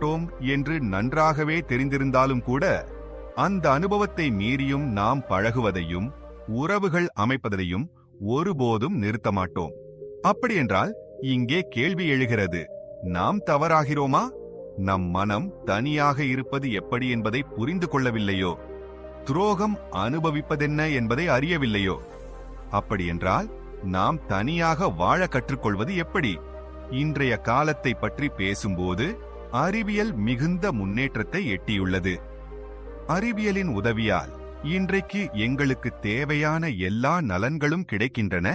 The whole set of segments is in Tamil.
மாட்டோம் என்று நன்றாகவே தெரிந்திருந்தாலும் கூட அந்த அனுபவத்தை மீறியும் நாம் பழகுவதையும் உறவுகள் அமைப்பதையும் ஒருபோதும் நிறுத்த மாட்டோம். அப்படியென்றால் இங்கே கேள்வி எழுகிறது, நாம் தவறாகிறோமா? நம் மனம் தனியாக இருப்பது எப்படி என்பதை புரிந்து கொள்ளவில்லையோ? துரோகம் அனுபவிப்பதென்ன என்பதை அறியவில்லையோ? அப்படியென்றால் நாம் தனியாக வாழ கற்றுக்கொள்வது எப்படி? இன்றைய காலத்தை பற்றி பேசும்போது அறிவியல் மிகுந்த முன்னேற்றத்தை எட்டியுள்ளது. அறிவியலின் உதவியால் இன்றைக்கு எங்களுக்கு தேவையான எல்லா நலன்களும் கிடைக்கின்றன.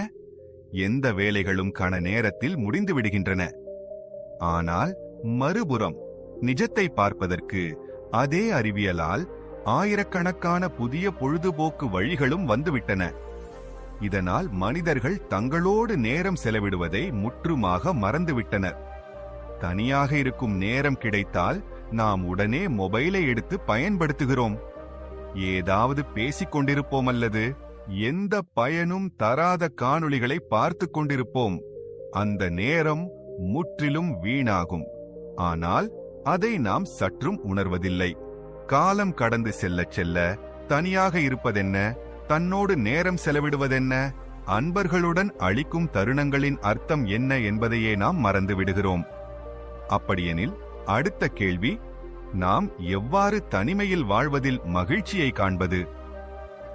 எந்த வேலைகளும் கண நேரத்தில் முடிந்து விடுகின்றன. ஆனால் மறுபுறம் நிஜத்தை பார்ப்பதற்கு அதே அறிவியலால் ஆயிரக்கணக்கான புதிய பொழுதுபோக்கு வழிகளும் வந்துவிட்டன. இதனால் மனிதர்கள் தங்களோடு நேரம் செலவிடுவதை முற்றுமாக மறந்துவிட்டனர். தனியாக இருக்கும் நேரம் கிடைத்தால் நாம் உடனே மொபைலை எடுத்து பயன்படுத்துகிறோம். ஏதாவது பேசிக் கொண்டிருப்போம் அல்லது எந்த பயனும் தராத காணொளிகளை பார்த்து கொண்டிருப்போம். அந்த நேரம் முற்றிலும் வீணாகும். ஆனால் அதை நாம் சற்றும் உணர்வதில்லை. காலம் கடந்து செல்ல செல்ல தனியாக இருப்பதென்ன, தன்னோடு நேரம் செலவிடுவதென்ன, அன்பர்களுடன் அளிக்கும் தருணங்களின் அர்த்தம் என்ன என்பதையே நாம் மறந்து விடுகிறோம். அப்படியெனில் அடுத்த கேள்வி, நாம் எவ்வாறு தனிமையில் வாழ்வதில் மகிழ்ச்சியை காண்பது?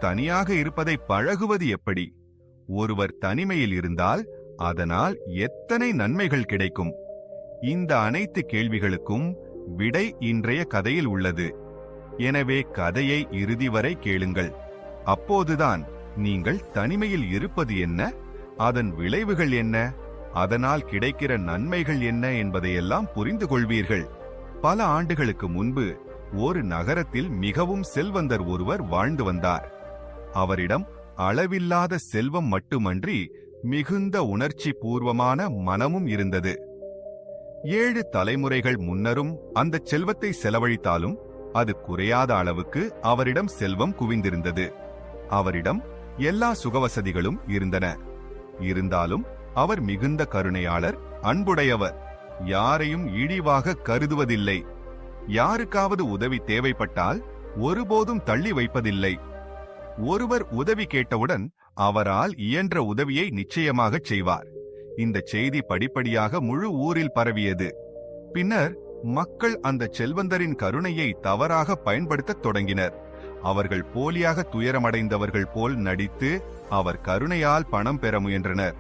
தனியாக இருப்பதை பழகுவது எப்படி? ஒருவர் தனிமையில் இருந்தால் அதனால் எத்தனை நன்மைகள் கிடைக்கும்? இந்த அனைத்து கேள்விகளுக்கும் விடை இன்றைய கதையில் உள்ளது. எனவே கதையை இறுதி வரை கேளுங்கள். அப்போதுதான் நீங்கள் தனிமையில் இருப்பது என்ன, அதன் விளைவுகள் என்ன, அதனால் கிடைக்கிற நன்மைகள் என்ன என்பதையெல்லாம் புரிந்து கொள்வீர்கள். பல ஆண்டுகளுக்கு முன்பு ஒரு நகரத்தில் மிகவும் செல்வந்தர் ஒருவர் வாழ்ந்து வந்தார். அவரிடம் அளவில்லாத செல்வம் மட்டுமன்றி மிகுந்த உணர்ச்சி பூர்வமான மனமும் இருந்தது. 7 தலைமுறைகள் முன்னரும் அந்த செல்வத்தை செலவழித்தாலும் அது குறையாத அளவுக்கு அவரிடம் செல்வம் குவிந்திருந்தது. அவரிடம் எல்லா சுகவசதிகளும் இருந்தன. இருந்தாலும் அவர் மிகுந்த கருணையாளர், அன்புடையவர். யாரையும் இழிவாக கருதுவதில்லை. யாருக்காவது உதவி தேவைப்பட்டால் ஒருபோதும் தள்ளி வைப்பதில்லை. ஒருவர் உதவி கேட்டவுடன் அவரால் இயன்ற உதவியை நிச்சயமாகச் செய்வார். இந்த செய்தி படிப்படியாக முழு ஊரில் பரவியது. பின்னர் மக்கள் அந்த செல்வந்தரின் கருணையை தவறாக பயன்படுத்தத் தொடங்கினர். அவர்கள் போலியாக துயரமடைந்தவர்கள் போல் நடித்து அவர் கருணையால் பணம் பெற முயன்றனர்.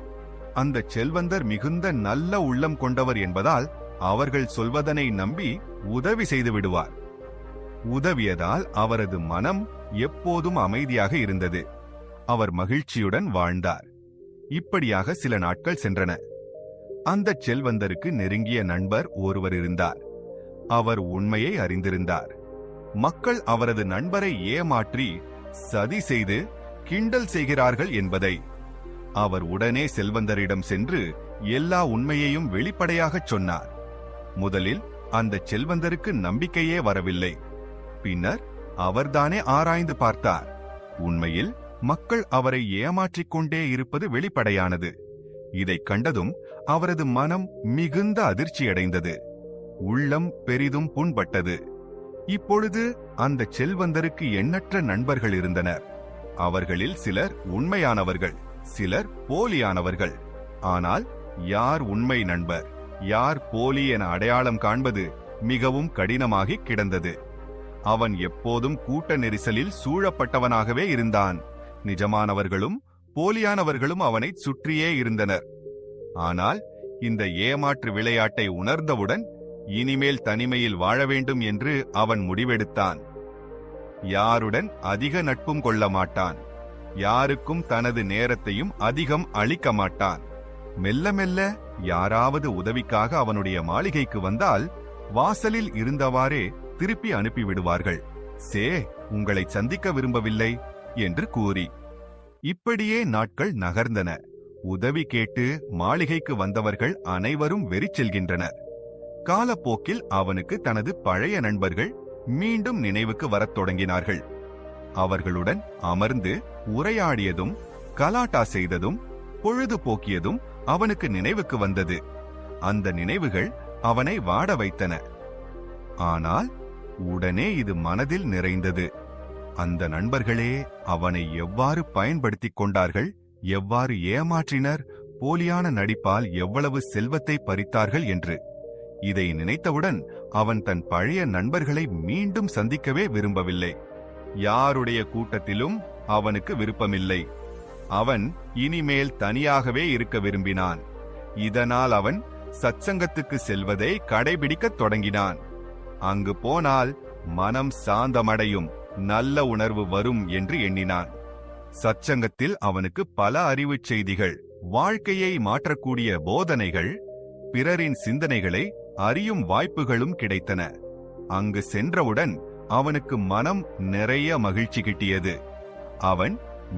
அந்த செல்வந்தர் மிகுந்த நல்ல உள்ளம் கொண்டவர் என்பதால் அவர்கள் சொல்வதனை நம்பி உதவி செய்து விடுவார். உதவியதால் அவரது மனம் எப்போதும் அமைதியாக இருந்தது. அவர் மகிழ்ச்சியுடன் வாழ்ந்தார். இப்படியாக சில நாட்கள் சென்றன. அந்த செல்வந்தருக்கு நெருங்கிய நண்பர் ஒருவர் இருந்தார். அவர் உண்மையை அறிந்திருந்தார். மக்கள் அவரது நண்பரை ஏமாற்றி சதி செய்து கிண்டல் செய்கிறார்கள் என்பதை. அவர் உடனே செல்வந்தரிடம் சென்று எல்லா உண்மையையும் வெளிப்படையாகச் சொன்னார். முதலில் அந்த செல்வந்தருக்கு நம்பிக்கையே வரவில்லை. பின்னர் அவர்தானே ஆராய்ந்து பார்த்தார். உண்மையில் மக்கள் அவரை ஏமாற்றிக் கொண்டே இருப்பது வெளிப்படையானது. இதைக் கண்டதும் அவரது மனம் மிகுந்த அதிர்ச்சியடைந்தது. உள்ளம் பெரிதும் புண்பட்டது. இப்பொழுது அந்த செல்வந்தருக்கு எண்ணற்ற நண்பர்கள் இருந்தனர். அவர்களில் சிலர் உண்மையானவர்கள், சிலர் போலியானவர்கள். ஆனால் யார் உண்மை நண்பர், யார் போலி என அடையாளம் காண்பது மிகவும் கடினமாகி கிடந்தது. அவன் எப்போதும் கூட்ட நெரிசலில் சூழப்பட்டவனாகவே இருந்தான். நிஜமானவர்களும் போலியானவர்களும் அவனை சுற்றியே இருந்தனர். ஆனால் இந்த ஏமாற்று விளையாட்டை உணர்ந்தவுடன் இனிமேல் தனிமையில் வாழ வேண்டும் என்று அவன் முடிவெடுத்தான். யாருடன் அதிக நட்பும் கொள்ள மாட்டான். யாருக்கும் தனது நேரத்தையும் அதிகம் அளிக்க மாட்டான். மெல்ல மெல்ல யாராவது உதவிக்காக அவனுடைய மாளிகைக்கு வந்தால் வாசலில் இருந்தவாறே திருப்பி அனுப்பிவிடுவார்கள். சே, உங்களை சந்திக்க விரும்பவில்லை என்று கூறி. இப்படியே நாட்கள் நகர்ந்தன. உதவி கேட்டு மாளிகைக்கு வந்தவர்கள் அனைவரும் வெறிச் செல்கின்றனர். காலப்போக்கில் அவனுக்கு தனது பழைய நண்பர்கள் மீண்டும் நினைவுக்கு வரத் தொடங்கினார்கள். அவர்களுடன் அமர்ந்து உரையாடியதும் கலாட்டா செய்ததும் பொழுதுபோக்கியதும் அவனுக்கு நினைவுக்கு வந்தது. அந்த நினைவுகள் அவனை வாட வைத்தன. ஆனால் உடனே இது மனதில் நிறைந்தது. அந்த நண்பர்களே அவனை எவ்வாறு பயன்படுத்திக் கொண்டார்கள், எவ்வாறு ஏமாற்றினர், போலியான நடிப்பால் எவ்வளவு செல்வத்தை பறித்தார்கள் என்று. இதை நினைத்தவுடன் அவன் தன் பழைய நண்பர்களை மீண்டும் சந்திக்கவே விரும்பவில்லை. யாருடைய கூட்டத்திலும் அவனுக்கு விருப்பமில்லை. அவன் இனிமேல் தனியாகவே இருக்க விரும்பினான். இதனால் அவன் சத்சங்கத்துக்கு செல்வதை கடைபிடிக்கத் தொடங்கினான். அங்கு போனால் மனம் சாந்தமடையும், நல்ல உணர்வு வரும் என்று எண்ணினான். சத்சங்கத்தில் அவனுக்கு பல அறிவுச் செய்திகள், வாழ்க்கையை மாற்றக்கூடிய போதனைகள், பிறரின் சிந்தனைகளை அறியும் வாய்ப்புகளும் கிடைத்தன. அங்கு சென்றவுடன் அவனுக்கு மனம் நிறைய மகிழ்ச்சி கிட்டியது. அவன்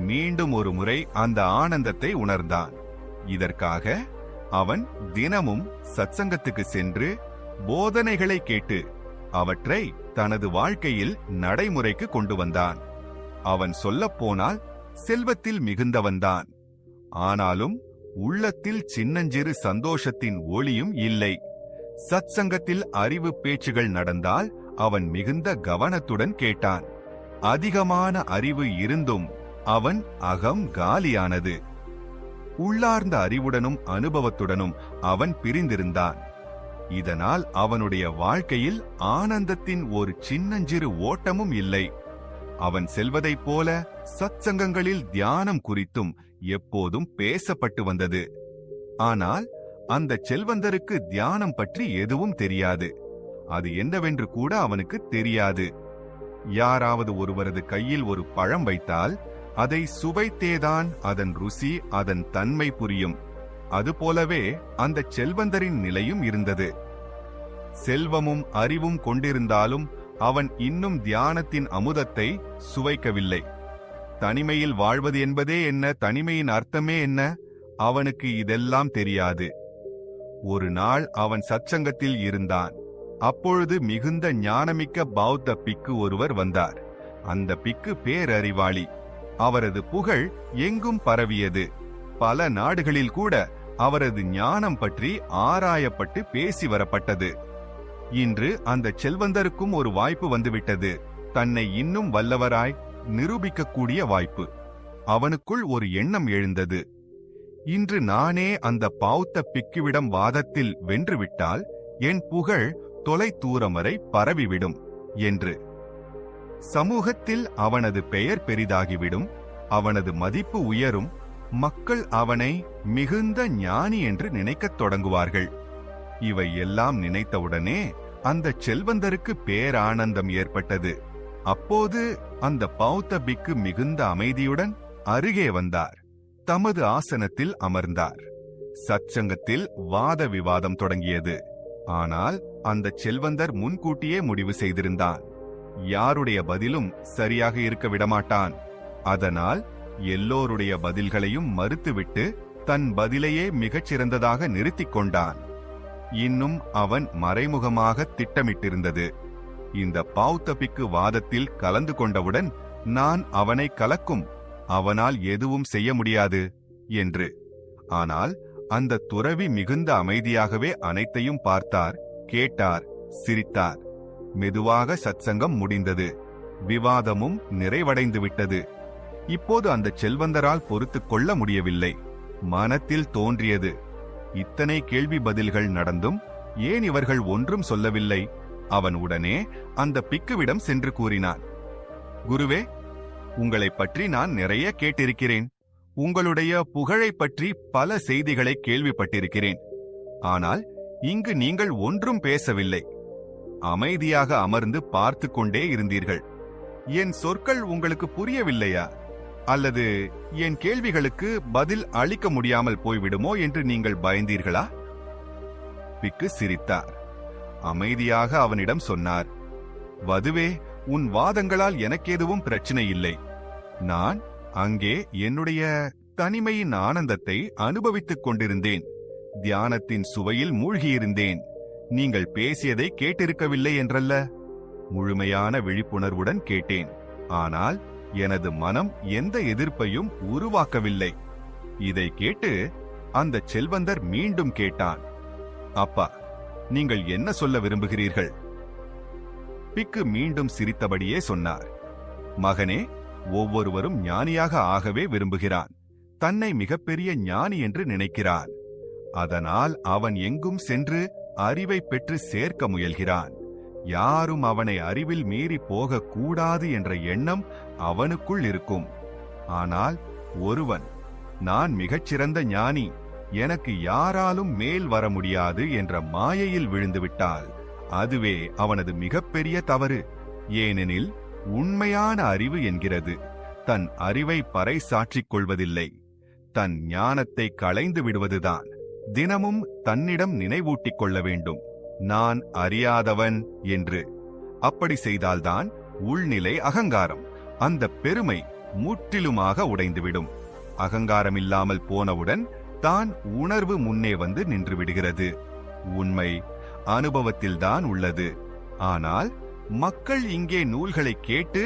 மீண்டும் ஒரு முறை அந்த ஆனந்தத்தை உணர்ந்தான். இதற்காக அவன் தினமும் சத்சங்கத்துக்கு சென்று போதனைகளை கேட்டு அவற்றை தனது வாழ்க்கையில் நடைமுறைக்கு கொண்டு வந்தான். அவன் சொல்லப்போனால் செல்வத்தில் மிகுந்தவன்தான். ஆனாலும் உள்ளத்தில் சின்னஞ்சிறு சந்தோஷத்தின் ஒளியும் இல்லை. சத்சங்கத்தில் அறிவு பேச்சுகள் நடந்தால் அவன் மிகுந்த கவனத்துடன் கேட்டான். அதிகமான அறிவு இருந்தும் அவன் அகம் காலியானது. உள்ளார்ந்த அறிவுடனும் அனுபவத்துடனும் அவன் பிரிந்திருந்தான். இதனால் அவனுடைய வாழ்க்கையில் ஆனந்தத்தின் ஒரு சின்னஞ்சிறு ஓட்டமும் இல்லை. அவன் செல்வதைப் போல சத்சங்கங்களில் தியானம் குறித்தும் எப்போதும் பேசப்பட்டு வந்தது. ஆனால் அந்த செல்வந்தருக்கு தியானம் பற்றி எதுவும் தெரியாது. அது என்னவென்று கூட அவனுக்கு தெரியாது. யாராவது ஒருவரது கையில் ஒரு பழம் வைத்தால் அதை சுவைத்தேதான் அதன் ருசி, அதன் தன்மை புரியும். அதுபோலவே அந்த செல்வந்தரின் நிலையும் இருந்தது. செல்வமும் அறிவும் கொண்டிருந்தாலும் அவன் இன்னும் தியானத்தின் அமுதத்தை சுவைக்கவில்லை. தனிமையில் வாழ்வது என்பதே என்ன, தனிமையின் அர்த்தமே என்ன, அவனுக்கு இதெல்லாம் தெரியாது. ஒரு நாள் அவன் சத்சங்கத்தில் இருந்தான். அப்பொழுது மிகுந்த ஞானமிக்க பௌத்த பிக்கு ஒருவர் வந்தார். அந்த பிக்கு பேரறிவாளி. அவரது புகழ் எங்கும் பரவியது. பல நாடுகளில் கூட அவரது ஞானம் பற்றி ஆராயப்பட்டு பேசி வரப்பட்டது. இன்று அந்த செல்வந்தருக்கும் ஒரு வாய்ப்பு வந்துவிட்டது. தன்னை இன்னும் வல்லவராய் நிரூபிக்கக்கூடிய வாய்ப்பு. அவனுக்குள் ஒரு எண்ணம் எழுந்தது. இன்று நானே அந்த பௌத்த பிக்குவிடம் வாதத்தில் வென்றுவிட்டால் என் புகழ் தொலை தூரம் வரை பரவிவிடும் என்று. சமூகத்தில் அவனது பெயர் பெரிதாகிவிடும், அவனது மதிப்பு உயரும், மக்கள் அவனை மிகுந்த ஞானி என்று நினைக்கத் தொடங்குவார்கள். இவை எல்லாம் நினைத்தவுடனே அந்த செல்வந்தருக்கு பேரானந்தம் ஏற்பட்டது. அப்போது அந்த பௌத்த பிக்கு மிகுந்த அமைதியுடன் அருகே வந்தார். தமது ஆசனத்தில் அமர்ந்தார். சத்சங்கத்தில் வாத விவாதம் தொடங்கியது. ஆனால் அந்த செல்வந்தர் முன்கூட்டியே முடிவு செய்திருந்தான். யாருடைய பதிலும் சரியாக இருக்க விடமாட்டான். அதனால் எல்லோருடைய பதில்களையும் மறுத்துவிட்டு தன் பதிலையே மிகச் சிறந்ததாக நிறுத்திக் கொண்டான். இன்னும் அவன் மறைமுகமாக திட்டமிட்டிருந்தது. இந்த பௌத்த பிக்கு வாதத்தில் கலந்து கொண்டவுடன் நான் அவனை கலக்கும், அவனால் எதுவும் செய்ய முடியாது என்று. ஆனால் அந்த துறவி மிகுந்த அமைதியாகவே அனைத்தையும் பார்த்தார், கேட்டார், சிரித்தார். மெதுவாக சத்சங்கம் முடிந்தது. விவாதமும் நிறைவடைந்து விட்டது. இப்போது அந்த செல்வந்தரால் பொறுத்துக் கொள்ள முடியவில்லை. மனத்தில் தோன்றியது, இத்தனை கேள்வி பதில்கள் நடந்தும் ஏன் இவர்கள் ஒன்றும் சொல்லவில்லை? அவன் உடனே அந்த பிக்குவிடம் சென்று கூறினான், குருவே, உங்களை பற்றி நான் நிறைய கேட்டிருக்கிறேன். உங்களுடைய புகழை பற்றி பல செய்திகளை கேள்விப்பட்டிருக்கிறேன். ஆனால் இங்கு நீங்கள் ஒன்றும் பேசவில்லை. அமைதியாக அமர்ந்து பார்த்து கொண்டே இருந்தீர்கள். என் சொற்கள் உங்களுக்கு புரியவில்லையா? அல்லது என் கேள்விகளுக்கு பதில் அளிக்க முடியாமல் போய்விடுமோ என்று நீங்கள் பயந்தீர்களா? பிக்கு சிரித்தார். அமைதியாக அவனிடம் சொன்னார், வதுவே, உன் வாதங்களால் எனக்கெதுவும் பிரச்சனை இல்லை. நான் அங்கே என்னுடைய தனிமையின் ஆனந்தத்தை அனுபவித்துக் கொண்டிருந்தேன். தியானத்தின் சுவையில் மூழ்கியிருந்தேன். நீங்கள் பேசியதை கேட்டிருக்கவில்லை என்றல்ல. முழுமையான விழிப்புணர்வுடன் கேட்டேன். ஆனால் எனது மனம் எந்த எதிர்ப்பையும் உருவாக்கவில்லை. இதை கேட்டு அந்த செல்வந்தர் மீண்டும் கேட்டான், அப்பா, நீங்கள் என்ன சொல்ல விரும்புகிறீர்கள்? பிக்கு மீண்டும் சிரித்தபடியே சொன்னார், மகனே, ஒவ்வொருவரும் ஞானியாக ஆகவே விரும்புகிறான். தன்னை மிகப்பெரிய ஞானி என்று நினைக்கிறான். அதனால் அவன் எங்கும் சென்று அறிவை பெற்று சேர்க்க முயல்கிறான். யாரும் அவனை அறிவில் மீறி போகக்கூடாது என்ற எண்ணம் அவனுக்குள் இருக்கும். ஆனால் ஒருவன், நான் மிகச்சிறந்த ஞானி, எனக்கு யாராலும் மேல் வர முடியாது என்ற மாயையில் விழுந்துவிட்டால் அதுவே அவனது மிகப்பெரிய தவறு. ஏனெனில் உண்மையான அறிவு என்கிறது தன் அறிவை பறைசாற்றிக் கொள்வதில்லை, தன் ஞானத்தை களைந்து விடுவதுதான். தினமும் தன்னிடம் நினைவூட்டிக் கொள்ள வேண்டும், நான் அறியாதவன் என்று. அப்படி செய்தால்தான் உள்நிலை அகங்காரம், அந்த பெருமை முற்றிலுமாக உடைந்துவிடும். அகங்காரமில்லாமல் போனவுடன் தான் உணர்வு முன்னே வந்து நின்று விடுகிறது. உண்மை அனுபவத்தில்தான் உள்ளது. ஆனால் மக்கள் இங்கே நூல்களை கேட்டு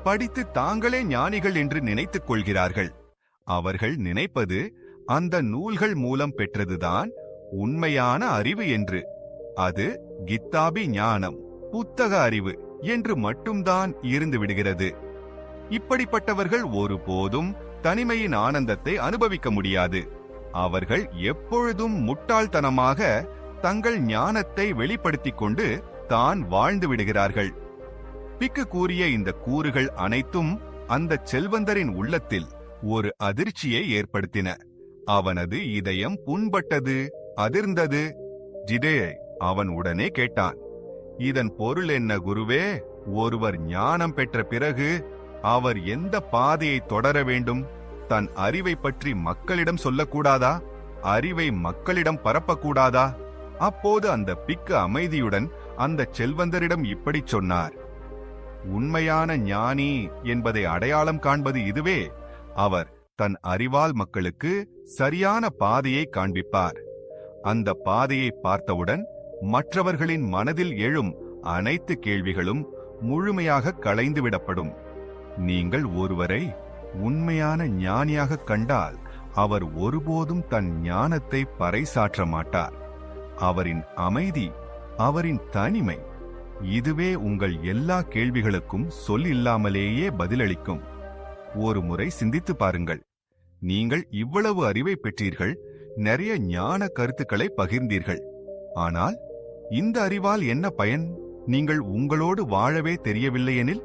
படித்து தாங்களே ஞானிகள் என்று நினைத்துக் கொள்கிறார்கள். அவர்கள் நினைப்பது அந்த நூல்கள் மூலம் பெற்றதுதான் உண்மையான அறிவு என்று. அது கித்தாபி ஞானம், புத்தக அறிவு என்று மட்டும்தான் இருந்து விடுகிறது. இப்படிப்பட்டவர்கள் ஒருபோதும் தனிமையின் ஆனந்தத்தை அனுபவிக்க முடியாது. அவர்கள் எப்பொழுதும் முட்டாள்தனமாக தங்கள் ஞானத்தை வெளிப்படுத்திக் கொண்டு தான் வாழ்ந்து விடுகிறார்கள். பிக்கு கூறிய இந்த கூறுகள் அனைத்தும் அந்த செல்வந்தரின் உள்ளத்தில் ஒரு அதிர்ச்சியை ஏற்படுத்தின. அவனது இதயம் புண்பட்டது, அதிர்ந்தது. ஜிதே, அவன் உடனே கேட்டான், இதன் பொருள் என்ன குருவே? ஒருவர் ஞானம் பெற்ற பிறகு அவர் எந்த பாதையை தொடர வேண்டும்? தன் அறிவை பற்றி மக்களிடம் சொல்லக்கூடாதா? அறிவை மக்களிடம் பரப்பக்கூடாதா? அப்போது அந்த பிக்கு அமைதியுடன் அந்த செல்வந்தரிடம் இப்படி சொன்னார், உண்மையான ஞானி என்பதை அடையாளம் காண்பது இதுவே. அவர் தன் அறிவால் மக்களுக்கு சரியான பாதையை காண்பிப்பார். அந்த பாதையை பார்த்தவுடன் மற்றவர்களின் மனதில் எழும் அனைத்து கேள்விகளும் முழுமையாக களைந்துவிடப்படும். நீங்கள் ஒருவரை உண்மையான ஞானியாக கண்டால் அவர் ஒருபோதும் தன் ஞானத்தை பறைசாற்ற மாட்டார். அவரின் அமைதி, அவரின் தனிமை, இதுவே உங்கள் எல்லா கேள்விகளுக்கும் சொல் இல்லாமலேயே பதிலளிக்கும். ஒரு முறை சிந்தித்து பாருங்கள். நீங்கள் இவ்வளவு அறிவை பெற்றீர்கள், நிறைய ஞான கருத்துக்களை பகிர்ந்தீர்கள். ஆனால் இந்த அறிவால் என்ன பயன்? நீங்கள் உங்களோடு வாழவே தெரியவில்லையெனில்,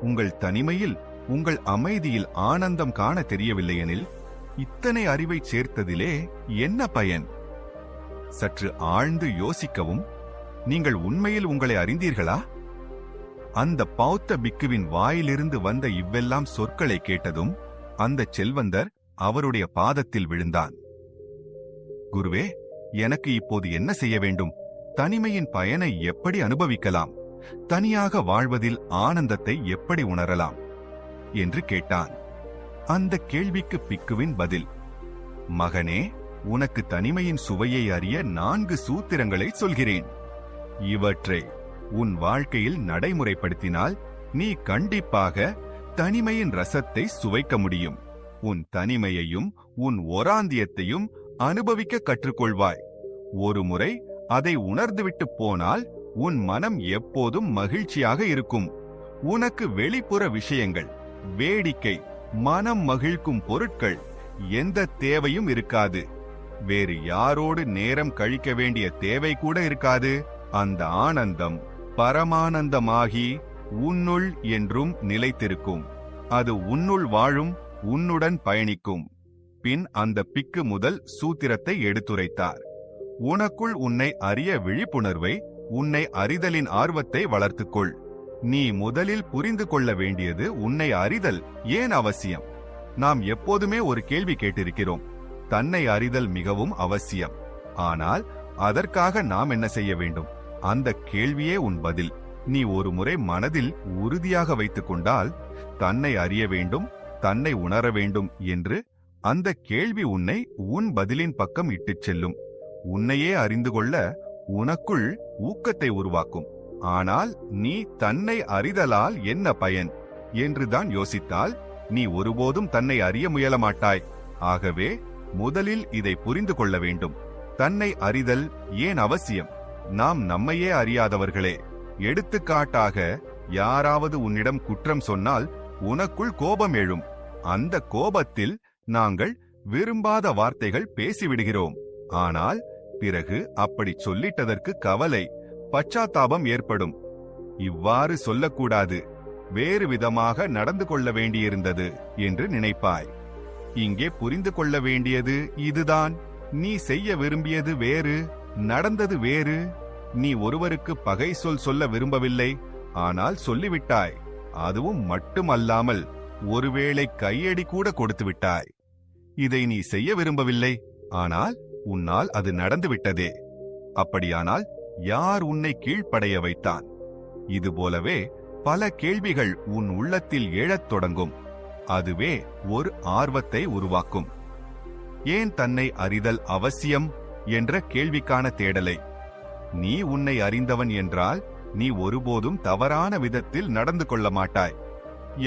உங்கள் தனிமையில், உங்கள் அமைதியில் ஆனந்தம் காண தெரியவில்லையெனில், இத்தனை அறிவை சேர்த்ததிலே என்ன பயன்? சற்று ஆழ்ந்து யோசிக்கவும். நீங்கள் உண்மையில் உங்களை அறிந்தீர்களா? அந்த பௌத்த பிக்குவின் வாயிலிருந்து வந்த இவ்வெல்லாம் சொற்களை கேட்டதும் அந்த செல்வந்தர் அவருடைய பாதத்தில் விழுந்தான். குருவே, எனக்கு இப்போது என்ன செய்ய வேண்டும்? தனிமையின் பயனை எப்படி அனுபவிக்கலாம்? தனியாக வாழ்வதில் ஆனந்தத்தை எப்படி உணரலாம் என்று கேட்டான். அந்த கேள்விக்கு பிக்குவின் பதில், மகனே, உனக்கு தனிமையின் சுவையை அறிய 4 சூத்திரங்களை சொல்கிறேன். இவற்றை உன் வாழ்க்கையில் நடைமுறைப்படுத்தினால் நீ கண்டிப்பாக தனிமையின் ரசத்தை சுவைக்க முடியும். உன் தனிமையையும் உன் ஒராந்தியத்தையும் அனுபவிக்க கற்றுக்கொள்வாய். ஒருமுறை அதை உணர்ந்துவிட்டு போனால் உன் மனம் எப்போதும் மகிழ்ச்சியாக இருக்கும். உனக்கு வெளிப்புற விஷயங்கள், வேடிக்கை, மனம் மகிழ்க்கும் பொருட்கள் எந்த தேவையும் இருக்காது. வேறு யாரோடு நேரம் கழிக்க வேண்டிய தேவை கூட இருக்காது. அந்த ஆனந்தம் பரமானந்தமாகி உன்னுள் என்றும் நிலைத்திருக்கும். அது உன்னுள் வாழும், உன்னுடன் பயணிக்கும். பின் அந்த பிக்கு முதல் சூத்திரத்தை எடுத்துரைத்தார். உனக்குள் உன்னை அறிய விழிப்புணர்வை, உன்னை அறிதலின் ஆர்வத்தை வளர்த்துக்கொள். நீ முதலில் புரிந்து கொள்ள வேண்டியது உன்னை அறிதல் ஏன் அவசியம். நாம் எப்போதுமே ஒரு கேள்வி கேட்டிருக்கிறோம், தன்னை அறிதல் மிகவும் அவசியம். ஆனால் அதற்காக நாம் என்ன செய்ய வேண்டும்? அந்த கேள்வியே உன் பதில். நீ ஒரு முறை மனதில் உறுதியாக வைத்துக் கொண்டால், தன்னை அறிய வேண்டும், தன்னை உணர வேண்டும் என்று, அந்த கேள்வி உன்னை உன் பதிலின் பக்கம் இட்டுச் செல்லும். உன்னையே அறிந்து கொள்ள உனக்குள் ஊக்கத்தை உருவாக்கும். ஆனால் நீ தன்னை அறிதலால் என்ன பயன் என்றுதான் யோசித்தால் நீ ஒருபோதும் தன்னை அறிய முயலமாட்டாய். ஆகவே முதலில் இதை புரிந்து கொள்ள வேண்டும். தன்னை அறிதல் ஏன் அவசியம்? நாம் நம்மையே அறியாதவர்களே. எடுத்துக்காட்டாக, யாராவது உன்னிடம் குற்றம் சொன்னால் உனக்குள் கோபம் எழும். அந்த கோபத்தில் நாங்கள் விரும்பாத வார்த்தைகள் பேசிவிடுகிறோம். ஆனால் பிறகு அப்படி சொல்லிட்டதற்கு கவலை, பச்சாத்தாபம் ஏற்படும். இவ்வாறு சொல்லக்கூடாது, வேறு விதமாக நடந்து கொள்ள வேண்டியிருந்தது என்று நினைப்பாய். இங்கே புரிந்து கொள்ள வேண்டியது இதுதான். நீ செய்ய விரும்பியது வேறு, நடந்தது வேறு. நீ ஒருவருக்கு பகை சொல்ல விரும்பவில்லை, ஆனால் சொல்லிவிட்டாய். அதுவும் மட்டுமல்லாமல் ஒருவேளை கையடி கூட கொடுத்து விட்டாய். இதை நீ செய்ய விரும்பவில்லை, ஆனால் உன்னால் அது நடந்துவிட்டதே. அப்படியானால் யார் உன்னை கீழ்ப்படைய வைத்தான்? இதுபோலவே பல கேள்விகள் உன் உள்ளத்தில் எழத் தொடங்கும். அதுவே ஒரு ஆர்வத்தை உருவாக்கும். ஏன் தன்னை அறிதல் அவசியம் என்ற கேள்விக்கான தேடலை. நீ உன்னை அறிந்தவன் என்றால் நீ ஒருபோதும் தவறான விதத்தில் நடந்து கொள்ள மாட்டாய்.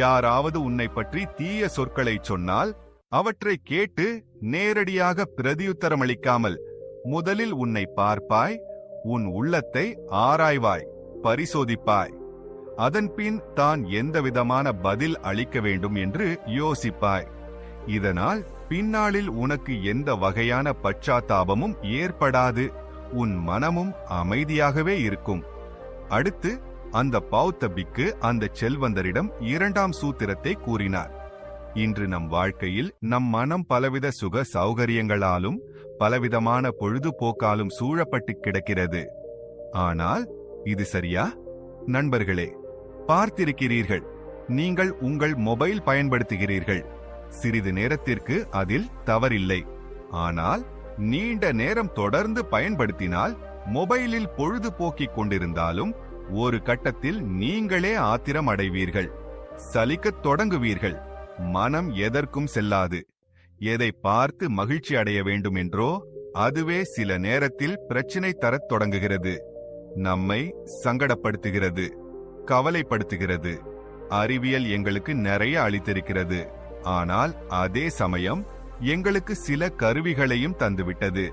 யாராவது உன்னை பற்றி தீய சொற்களை சொன்னால் அவற்றை கேட்டு நேரடியாக பிரதியுத்தரமளிக்காமல் முதலில் உன்னை பார்ப்பாய், உன் உள்ளத்தை ஆராய்வாய், பரிசோதிப்பாய். அதன்பின் தான் எந்தவிதமான பதில் அளிக்க வேண்டும் என்று யோசிப்பாய். இதனால் பின்னாளில் உனக்கு எந்த வகையான பச்சாத்தாபமும் ஏற்படாது. உன் மனமும் அமைதியாகவே இருக்கும். அடுத்து அந்த பௌத்த பிக்கு அந்த செல்வந்தரிடம் 2ஆம் சூத்திரத்தை கூறினார். இன்று நம் வாழ்க்கையில் நம் மனம் பலவித சுக சௌகரியங்களாலும் பலவிதமான பொழுதுபோக்காலும் சூழப்பட்டு கிடக்கிறது. ஆனால் இது சரியா? நண்பர்களே, பார்த்திருக்கிறீர்கள், நீங்கள் உங்கள் மொபைல் பயன்படுத்துகிறீர்கள். சிறிது நேரத்திற்கு அதில் தவறில்லை. ஆனால் நீண்ட நேரம் தொடர்ந்து பயன்படுத்தினால், மொபைலில் பொழுது போக்கிக் கொண்டிருந்தாலும் ஒரு கட்டத்தில் நீங்களே ஆத்திரம் அடைவீர்கள், சலிக்கத் தொடங்குவீர்கள். மனம் எதற்கும் செல்லாது. எதை பார்த்து மகிழ்ச்சி அடைய வேண்டும் என்றோ அதுவே சில நேரத்தில் பிரச்சினை தரத் தொடங்குகிறது. நம்மை சங்கடப்படுத்துகிறது, கவலைப்படுத்துகிறது. அறிவியல் எங்களுக்கு நிறைய அளித்திருக்கிறது, ஆனால் அதே சமயம் எங்களுக்கு சில கருவிகளையும் தந்துவிட்டது.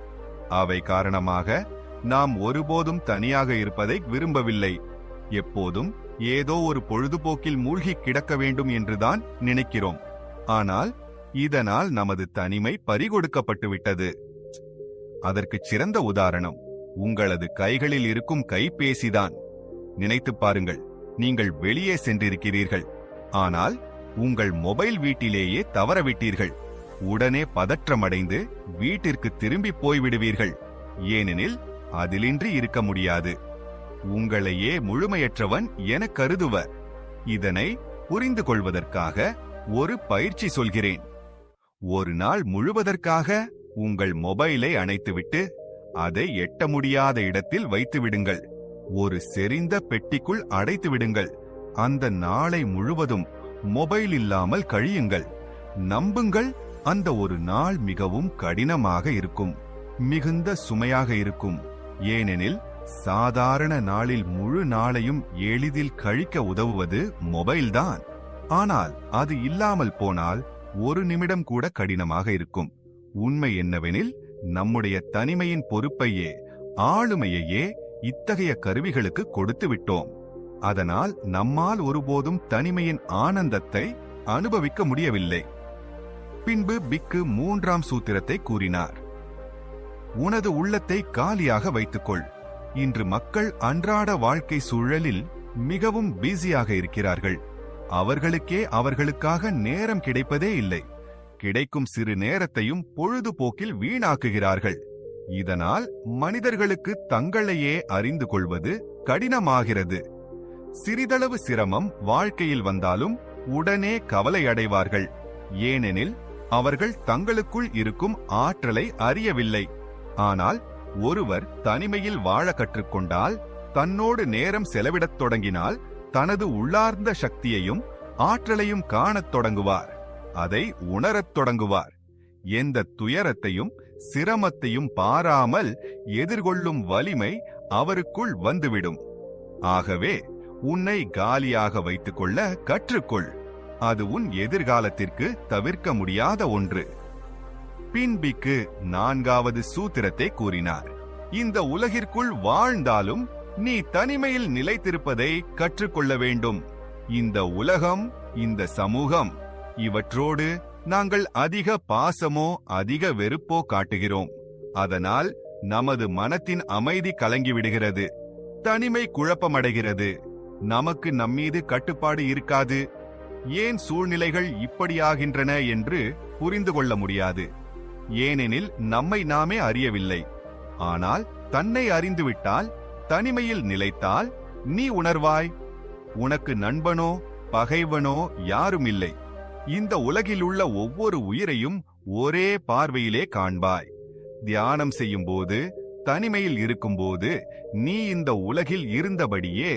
அவை காரணமாக நாம் ஒருபோதும் தனியாக இருப்பதை விரும்பவில்லை. எப்போதும் ஏதோ ஒரு பொழுதுபோக்கில் மூழ்கி கிடக்க வேண்டும் என்றுதான் நினைக்கிறோம். ஆனால் இதனால் நமது தனிமை பறிகொடுக்கப்பட்டு விட்டது. அதற்கு சிறந்த உதாரணம் உங்களது கைகளில் இருக்கும் கைபேசிதான். நினைத்துப் பாருங்கள், நீங்கள் வெளியே சென்றிருக்கிறீர்கள், ஆனால் உங்கள் மொபைல் வீட்டிலேயே தவறவிட்டீர்கள். உடனே பதற்றமடைந்து வீட்டிற்கு திரும்பி போய்விடுவீர்கள். ஏனெனில் அதிலின்றி இருக்க முடியாது. உங்களையே முழுமையற்றவன் என கருதுவர். இதனை புரிந்து கொள்வதற்காக ஒரு பயிற்சி சொல்கிறேன். ஒரு நாள் முழுவதற்காக உங்கள் மொபைலை அணைத்துவிட்டு அதை எட்ட முடியாத இடத்தில் வைத்து விடுங்கள். ஒரு செறிந்த பெட்டிக்குள் அடைத்து விடுங்கள். அந்த நாளை முழுவதும் மொபைல் இல்லாமல் கழியுங்கள். நம்புங்கள், அந்த ஒரு நாள் மிகவும் கடினமாக இருக்கும், மிகுந்த சுமையாக இருக்கும். ஏனெனில் சாதாரண நாளில் முழு நாளையும் எளிதில் கழிக்க உதவுவது மொபைல்தான். ஆனால் அது இல்லாமல் போனால் ஒரு நிமிடம் கூட கடினமாக இருக்கும். உண்மை என்னவெனில், நம்முடைய தனிமையின் பொறுப்பையே, ஆளுமையையே இத்தகைய கருவிகளுக்கு கொடுத்து விட்டோம். அதனால் நம்மால் ஒருபோதும் தனிமையின் ஆனந்தத்தை அனுபவிக்க முடியவில்லை. பின்பு பிக்கு 3ஆம் சூத்திரத்தை கூறினார். உனது உள்ளத்தை காலியாக வைத்துக்கொள். இன்று மக்கள் அன்றாட வாழ்க்கை சூழலில் மிகவும் பிஸியாக இருக்கிறார்கள். அவர்களுக்கே அவர்களுக்காக நேரம் கிடைப்பதே இல்லை. கிடைக்கும் சிறு நேரத்தையும் பொழுதுபோக்கில் வீணாக்குகிறார்கள். இதனால் மனிதர்களுக்கு தங்களையே அறிந்து கொள்வது கடினமாகிறது. சிறிதளவு சிரமம் வாழ்க்கையில் வந்தாலும் உடனே கவலை அடைவார்கள். ஏனெனில் அவர்கள் தங்களுக்குள் இருக்கும் ஆற்றலை அறியவில்லை. ஆனால் ஒருவர் தனிமையில் வாழ கற்றுக்கொண்டால், தன்னோடு நேரம் செலவிடத் தொடங்கினால், தனது உள்ளார்ந்த சக்தியையும் ஆற்றலையும் காணத் தொடங்குவார். அதை உணரத் தொடங்குவார். எந்த துயரத்தையும் சிரமத்தையும் பாராமல் எதிர்கொள்ளும் வலிமை அவருக்குள் வந்துவிடும். ஆகவே உன்னை காலியாக வைத்துக் கொள்ள கற்றுக்கொள். அது உன் எதிர்காலத்திற்கு தவிர்க்க முடியாத ஒன்று. பின்பிக்கு 4வது சூத்திரத்தை கூறினார். இந்த உலகிற்குள் வாழ்ந்தாலும் நீ தனிமையில் நிலைத்திருப்பதை கற்றுக்கொள்ள வேண்டும். இந்த உலகம், இந்த சமூகம், இவற்றோடு நாங்கள் அதிக பாசமோ அதிக வெறுப்போ காட்டுகிறோம். அதனால் நமது மனத்தின் அமைதி கலங்கிவிடுகிறது. தனிமை குழப்பமடைகிறது. நமக்கு நம்மீது கட்டுப்பாடு இருக்காது. ஏன் சூழ்நிலைகள் இப்படியாகின்றன என்று புரிந்து கொள்ள முடியாது. ஏனெனில் நம்மை நாமே அறியவில்லை. ஆனால் தன்னை அறிந்துவிட்டால், தனிமையில் நிலைத்தால் நீ உணர்வாய். உனக்கு நண்பனோ பகைவனோ யாரும் இல்லை. இந்த உலகிலுள்ள ஒவ்வொரு உயிரையும் ஒரே பார்வையிலே காண்பாய். தியானம் செய்யும் போது, தனிமையில் இருக்கும்போது நீ இந்த உலகில் இருந்தபடியே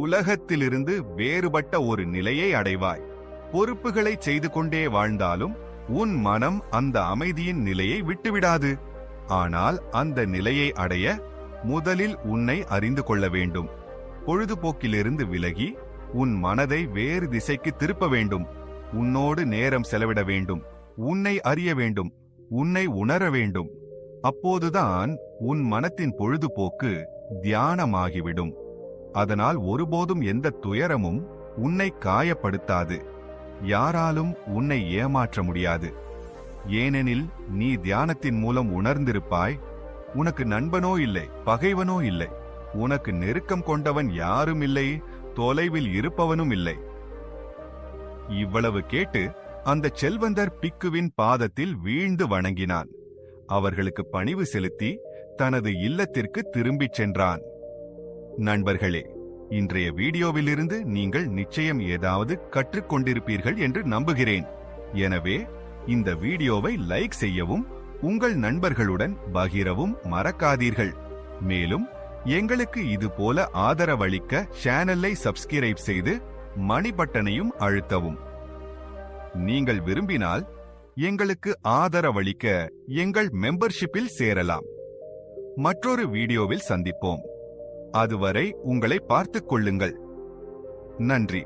உலகத்திலிருந்து வேறுபட்ட ஒரு நிலையை அடைவாய். பொறுப்புகளை செய்து கொண்டே வாழ்ந்தாலும் உன் மனம் அந்த அமைதியின் நிலையை விட்டுவிடாது. ஆனால் அந்த நிலையை அடைய முதலில் உன்னை அறிந்து கொள்ள வேண்டும். பொழுதுபோக்கிலிருந்து விலகி உன் மனதை வேறு திசைக்கு திருப்ப வேண்டும். உன்னோடு நேரம் செலவிட வேண்டும். உன்னை அறிய வேண்டும். உன்னை உணர வேண்டும். அப்போதுதான் உன் மனத்தின் பொழுதுபோக்கு தியானமாகிவிடும். அதனால் ஒருபோதும் எந்த துயரமும் உன்னை காயப்படுத்தாது. யாராலும் உன்னை ஏமாற்ற முடியாது. ஏனெனில் நீ தியானத்தின் மூலம் உணர்ந்திருப்பாய், உனக்கு நண்பனோ இல்லை, பகைவனோ இல்லை. உனக்கு நெருக்கம் கொண்டவன் யாரும் இல்லை, தொலைவில் இருப்பவனும் இல்லை. இவ்வளவு கேட்டு அந்த செல்வந்தர் பிக்குவின் பாதத்தில் வீழ்ந்து வணங்கினான். அவர்களுக்கு பணிவு செலுத்தி தனது இல்லத்திற்கு திரும்பிச் சென்றான். நண்பர்களே, இன்றைய வீடியோவிலிருந்து நீங்கள் நிச்சயம் ஏதாவது கற்றுக்கொண்டிருப்பீர்கள் என்று நம்புகிறேன். எனவே இந்த வீடியோவை லைக் செய்யவும் உங்கள் நண்பர்களுடன் பகிரவும் மறக்காதீர்கள். மேலும் எங்களுக்கு இது போல ஆதரவளிக்க சேனலை சப்ஸ்கிரைப் செய்து மணி பட்டனையும் அழுத்தவும். நீங்கள் விரும்பினால் எங்களுக்கு ஆதரவளிக்க எங்கள் மெம்பர்ஷிப்பில் சேரலாம். மற்றொரு வீடியோவில் சந்திப்போம். அதுவரை உங்களை பார்த்துக் கொள்ளுங்கள். நன்றி.